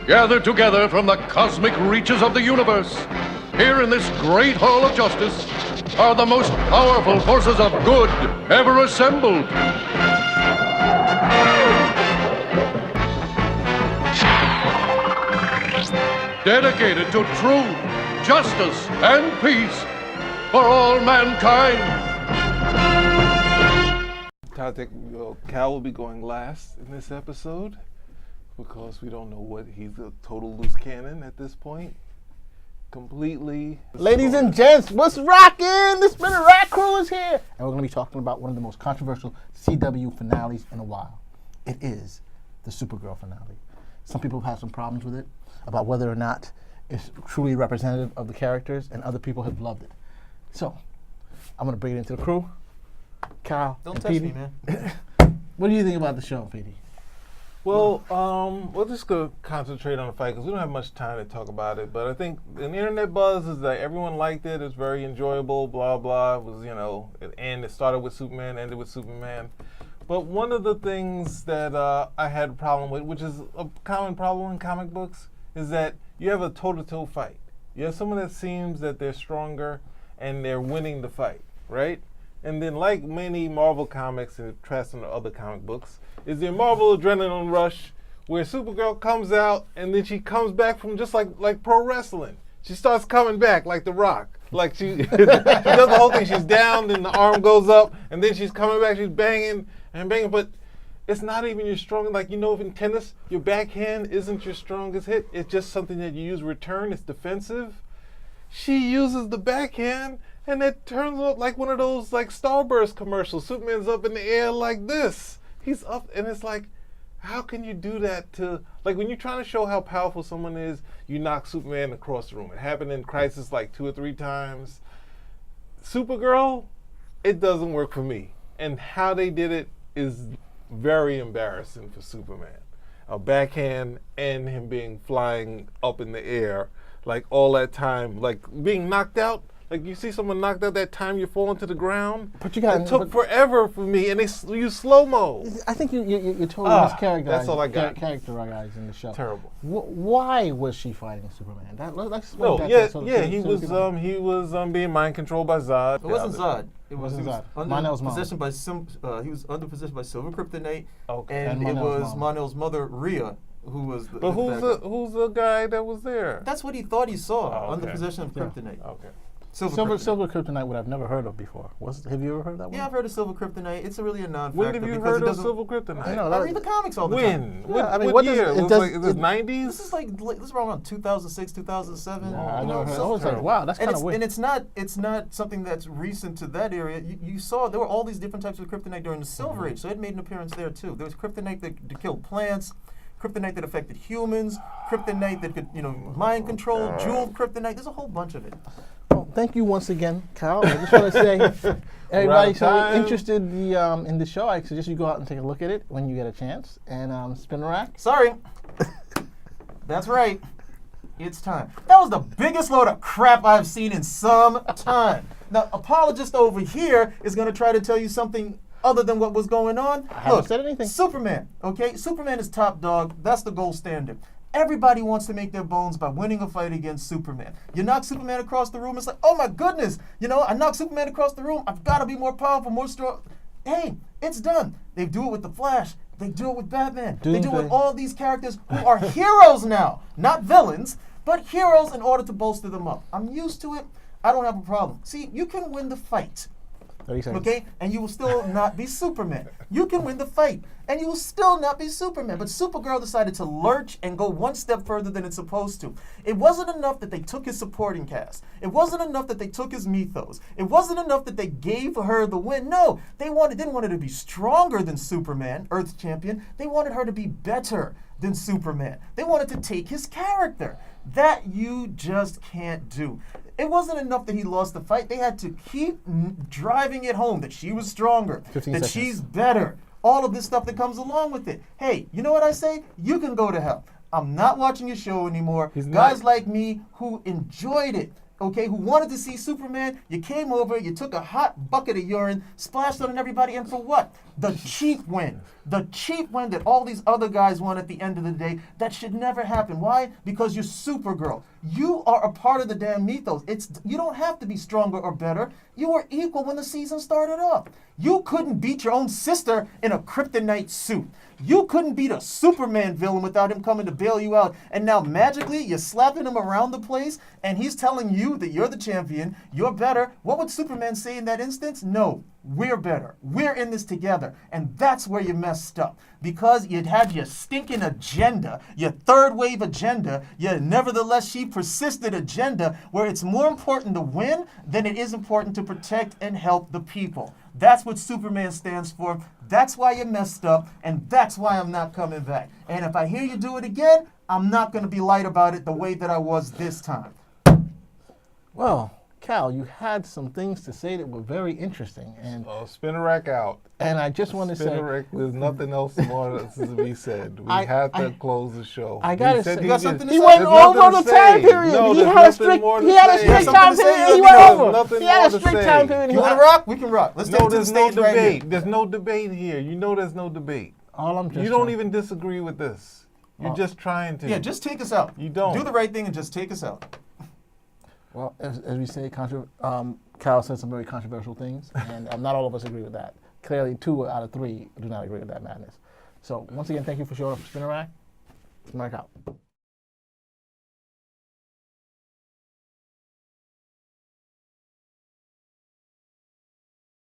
gathered together from the cosmic reaches of the universe, here in this great hall of justice, are the most powerful forces of good ever assembled. Dedicated to truth, justice, and peace for all mankind. Cal will be going last in this episode because we don't know what he's a total loose cannon at this point. Completely. Ladies and gents, what's rockin'? The Spinning Rack Crew is here. And we're going to be talking about one of the most controversial CW finales in a while. It is the Supergirl finale. Some people have some problems with it about whether or not it's truly representative of the characters, and other people have loved it. So, I'm going to bring it into the crew. Kyle Don't and touch Petey. me, man. What do you think about the show, Petey? Well, we'll just go concentrate on the fight because we don't have much time to talk about it. But I think the internet buzz is that everyone liked it. It's very enjoyable, blah, blah. It was, it started with Superman, ended with Superman. But one of the things that I had a problem with, which is a common problem in comic books, is that you have a toe-to-toe fight. You have someone that seems that they're stronger and they're winning the fight, right? And then like many Marvel comics and trust on other comic books, is the Marvel adrenaline rush where Supergirl comes out and then she comes back from just like pro wrestling. She starts coming back like The Rock. Like she does the whole thing. She's down, then the arm goes up, and then she's coming back, she's banging and banging, but it's not even your strong, if in tennis, your backhand isn't your strongest hit. It's just something that you use return. It's defensive. She uses the backhand, and it turns out like one of those like Starburst commercials. Superman's up in the air like this. He's up, and it's like, how can you do that to, like when you're trying to show how powerful someone is, you knock Superman across the room. It happened in Crisis like 2 or 3 times. Supergirl, it doesn't work for me. And how they did it is very embarrassing for Superman. A backhand and him being flying up in the air, like all that time, like being knocked out. Like you see someone knocked out, that time you fall into the ground. But it took forever for me, and they use slow-mo. I think you're totally mischaracterizing. That's all I got. Characterizing the show. Terrible. Why was she fighting Superman? He was being mind controlled by Zod. It wasn't Zod. It was Zod. He was under possession by Silver Kryptonite, okay. and it was Mon-El's mother, Rhea, who was the. But who's the guy that was there? That's what he thought he saw, under okay. possession of Kryptonite. Okay. Silver Kryptonite, what I've never heard of before. Have you ever heard of that one? Yeah, I've heard of Silver Kryptonite. It's really a non-factor. When have you heard of Silver Kryptonite? I read the comics all the time. What year? Is this 90s? This is around 2006, 2007. No, I never heard. I was like, wow, that's kind of weird. And it's not something that's recent to that area. You saw there were all these different types of Kryptonite during the Silver Age, so it made an appearance there too. There was Kryptonite that killed plants, Kryptonite that affected humans, Kryptonite that could, mind control, jeweled Kryptonite. There's a whole bunch of it. Well, thank you once again, Kyle. I just want to say, everybody interested in the show, I suggest you go out and take a look at it when you get a chance. And spin the rack. Sorry. That's right. It's time. That was the biggest load of crap I've seen in some time. Now, apologist over here is going to try to tell you something other than what was going on. I haven't said anything. Superman, okay? Superman is top dog. That's the gold standard. Everybody wants to make their bones by winning a fight against Superman. You knock Superman across the room, it's like, oh my goodness, I knocked Superman across the room. I've got to be more powerful, more strong. Hey, it's done. They do it with the Flash. They do it with Batman. They do it with all these characters who are heroes now, not villains, but heroes in order to bolster them up. I'm used to it. I don't have a problem. See, you can win the fight. 30 seconds. Okay? And you will still not be Superman. You can win the fight, and you will still not be Superman. But Supergirl decided to lurch and go one step further than it's supposed to. It wasn't enough that they took his supporting cast. It wasn't enough that they took his mythos. It wasn't enough that they gave her the win. No, they didn't want her to be stronger than Superman, Earth's champion. They wanted her to be better than Superman. They wanted to take his character. That you just can't do. It wasn't enough that he lost the fight. They had to keep driving it home that she was stronger, that she's better, all of this stuff that comes along with it. Hey, you know what I say? You can go to hell. I'm not watching your show anymore. Guys like me who enjoyed it okay, who wanted to see Superman, you came over, you took a hot bucket of urine, splashed on everybody, and for what? The cheap win. The cheap win that all these other guys won at the end of the day. That should never happen. Why? Because you're Supergirl. You are a part of the damn mythos. You don't have to be stronger or better. You were equal when the season started up. You couldn't beat your own sister in a kryptonite suit. You couldn't beat a Superman villain without him coming to bail you out. And now magically you're slapping him around the place and he's telling you that you're the champion, you're better. What would Superman say in that instance? No, we're better. We're in this together. And that's where you messed up. Because you'd had your stinking agenda, your third wave agenda, your nevertheless she persisted agenda, where it's more important to win than it is important to protect and help the people. That's what Superman stands for. That's why you messed up, and that's why I'm not coming back. And if I hear you do it again, I'm not going to be light about it the way that I was this time. Well, Cal, you had some things to say that were very interesting, and Spin a rack out. and I just want to say, Spin a rack. There's nothing else more to be said. We have to close the show. I gotta He said say- he You got did- something to he say? went There's over nothing the to time say. period. No, he there's had a nothing strict, more to he had a say. strict Something time to say? period. He You went got over. nothing He had more a to strict say. time period. You want to rock? We can rock. Let's take No, it to the there's no stage right here. debate. There's no debate here. You know there's no debate. All I'm just You don't trying- even disagree with this. You're just trying to. Yeah, just take us out. You don't. Do the right thing and just take us out. Well, as we say, Cal said some very controversial things, and not all of us agree with that. Clearly, 2 out of 3 do not agree with that madness. So, once again, thank you for showing up for Spinner Rack. Spinner Rack out.